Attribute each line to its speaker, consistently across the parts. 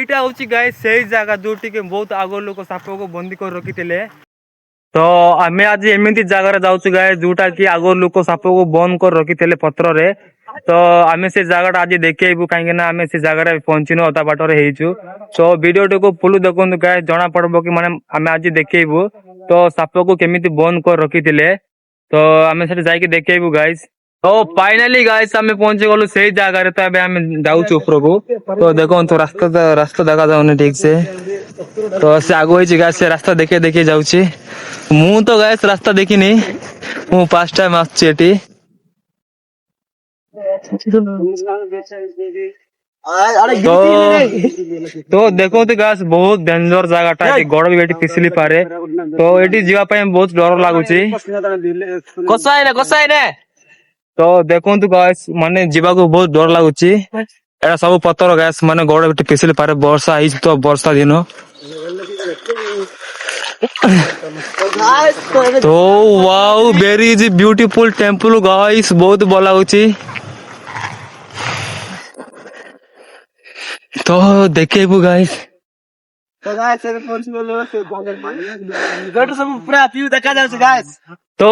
Speaker 1: এইটা হচ্ছে গাইস সেই জায়গা जोटी बहुत आग लोक साप को बंदी कर रखी तो आम आज एमती जगार जाऊँ गाए जोटा कि आग लोक साप को बंद कर रखी पत्र रे तो आम से जगह आज देखू कहीं आम से जगह पहुंचनु अधा बाटर तो वीडियो को फुल देखो गाए जना पड़ब कि माने आम आज देखू तो साप को केमी बंद कर रखी तो आम से जाकि देखू गाइस तो फाइनाली गाइस आम पहुंची गलु से जगह तो आम जाऊँ ऊपर को तो देखो तो रास्ता रास्ता देखा जाऊनी ठीक से तो से आगु गाइस से रास्ता देखे देखे जाऊँगी मु तो गाइस रास्ता देखनी मु फर्स्ट टाइम आछी तो देखो तो गाइस बहुत डेंजर जगह गड़ भी ये फिसली पारे तो ये जीवाई बहुत डर लगुच तो देखो गाइस माने जीवा को बहुत डर लगुच एटा सब पत्थर गाइस माने गड़ भी फिसली पारे वर्षा तो वर्षा दिन तो wow very is beautiful temple guys बहुत भल लगुच तो देखेबू गाइस तो गाइस पूरा व्यू देखा जाउछ गाइस तो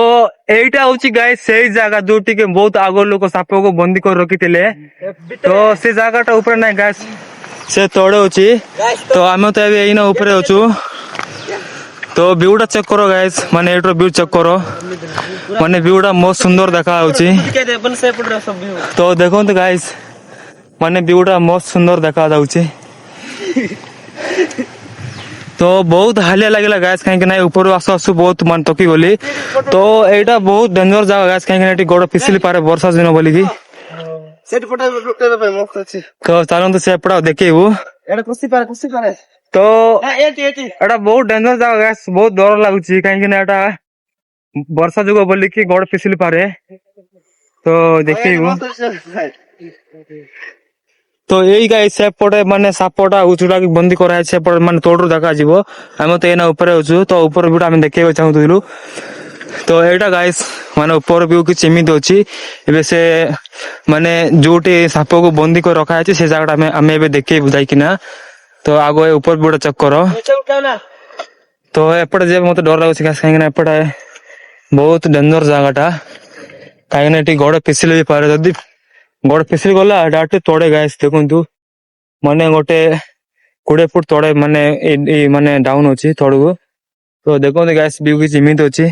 Speaker 1: एटा होची गाइस सही जगह जोटी के बहुत आगो लोक साप को बंदी कर रखी तो से जगहटा ऊपर ना गाइस से तोड़े होची तो आमे तो अभी एइना ऊपर होचू तो व्यूटा चेक करो गाइस माने एटरो व्यू चेक करो माने व्यूटा बहुत सुंदर देखा होची तो देखो तो गाइस माने व्यूटा बहुत सुंदर देखा जाउची तो बहुत हालिया लगेगा गाइस कहीं ना ऊपर आसु आसु बहुत मन तकी गली तो एटा बहुत डेंजर जगह गाइस कहीं गोड़ फिसली पारे वर्षा दिन बोली की तो चलो तो से पड़ा देखिबू तो एटा बहुत डेंजर जगह गाइस बहुत डर लगुची कहीं एटा वर्षा जुग बोली की गोड़ फिसली पारे तो देखिबू तो यही गाइस सेपटे माने सापटा उचुड़ा की बंदी कराए सेपटे माने तोड़रू देखा जीवो हम तो एना ऊपर होछु तो ऊपर व्यू हम देखैबे चाहूतलु तो एटा गाइस माने ऊपर व्यू कि चिमित अछि एबे से माने जोटी साप को बंदी कर रखा है से जगह हम एबे देखैबे जाई किना तो आगो ऊपर व्यू चेक करो तो एपटे जे मते डर लागछ गाइस काहे एपटे बहुत डेंजर जगहटा काहे एटी गोड़ फिसले भी पारे जदी गोड़ फिसली गला डाटे तोड़े गाइस देखु माने गोटे 20 फुट तोड़े माने माने डाउन होची तोड़ू तो देखो गाइस व्यू की चिमित होची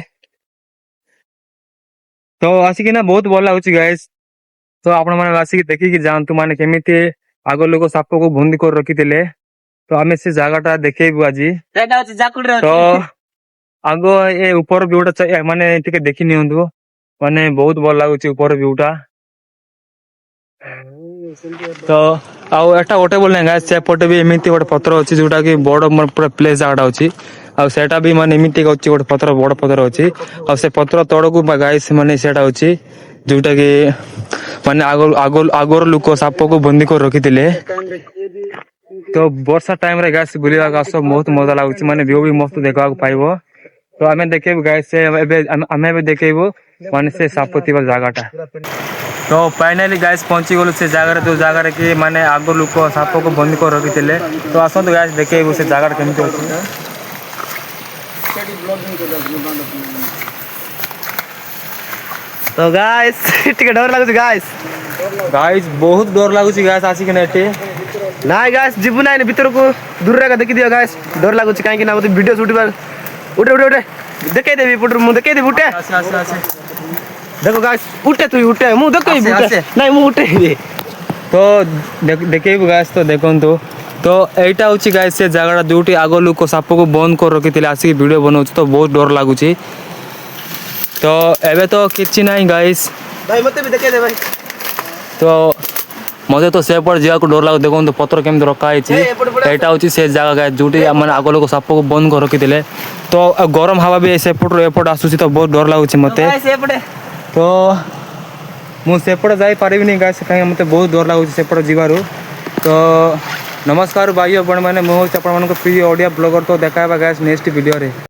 Speaker 1: तो आसिक ना बहुत भल लगुच गाइस तो आपण माने आसिक देखिकी जानतु माने केमिति आग लोक साप को बंदी कर रखी तो आम से जगहटा देखैबू आज तो आगो ए ऊपर व्यूटा माने टिके देखि नियंतु माने बहुत भल लगुच ऊपर व्यूटा तो आउ एटा गोटे बोल गाइस सेपटे भी एमती गोटे पत्र अच्छी जोटा कि बड़ पूरा प्लेस जगह अच्छी आउ सेटा भी माने एमती अच्छी गोटे पत्र बड़ पत्र अच्छी आउ से पत्र तड़ को गाइस माने सेटा अच्छी जोटा कि माने आगोर लोक साप को बंदी कर रखी तो वर्षा टाइम रे गाइस बुलिया आस बहुत मजा लगुच माने व्यू भी मस्त देखा पाइबो तो आम देखेबू गाइस आम देखेबू माने से साप थिबा जगहटा तो फाइनाली गाइस पहुंची गलु से जगह जो जगह कि माने आगो लोक साप को बंद कर रखी तो आसतु गाइस देखैबू से जगह केमती अछि तो गाइस टिके डर लागुच गाइस बहुत डर लागुच गाइस आसी के एठी नाइ गाइस जीवु नाइ भीतर को दूर रे देखि दियो गाइस डर लागुच काहे कि ना वीडियो शूट बार उठे उठे उठे देखे देबी पुटर मु देखे देबी उठे देखो गाइस उठे तू उठे मु देखै उठे नहीं मु उठे तो देखैबू गाइस तो देखंतु तो एटा होची गाइस से जगह जोटी आगो लोक साप को बंद कर रखी आसी वीडियो बनाउछ तो बहुत डर लागुची तो एबे तो किछि नाही गाइस भाई मते भी देखे दे भाई तो मते तो से पर जिया को डर लागो देखंतु पत्र केम रखा है एटा होची से जगह गाइस जोटी माने आगो लोक साप को बंद कर रखी तो गरम हवा भी से पट एपट आसुची तो बहुत डर लागुची मते तो मु सेपट जाई पारिबिनी गाइस कहीं मते बहुत डर लागुची सेपट जीवारु तो नमस्कार भाई आपण माने मो आपण मन को प्रिय ऑडियो ब्लॉगर तो देखाबा गाइस नेक्स्ट वीडियो रे।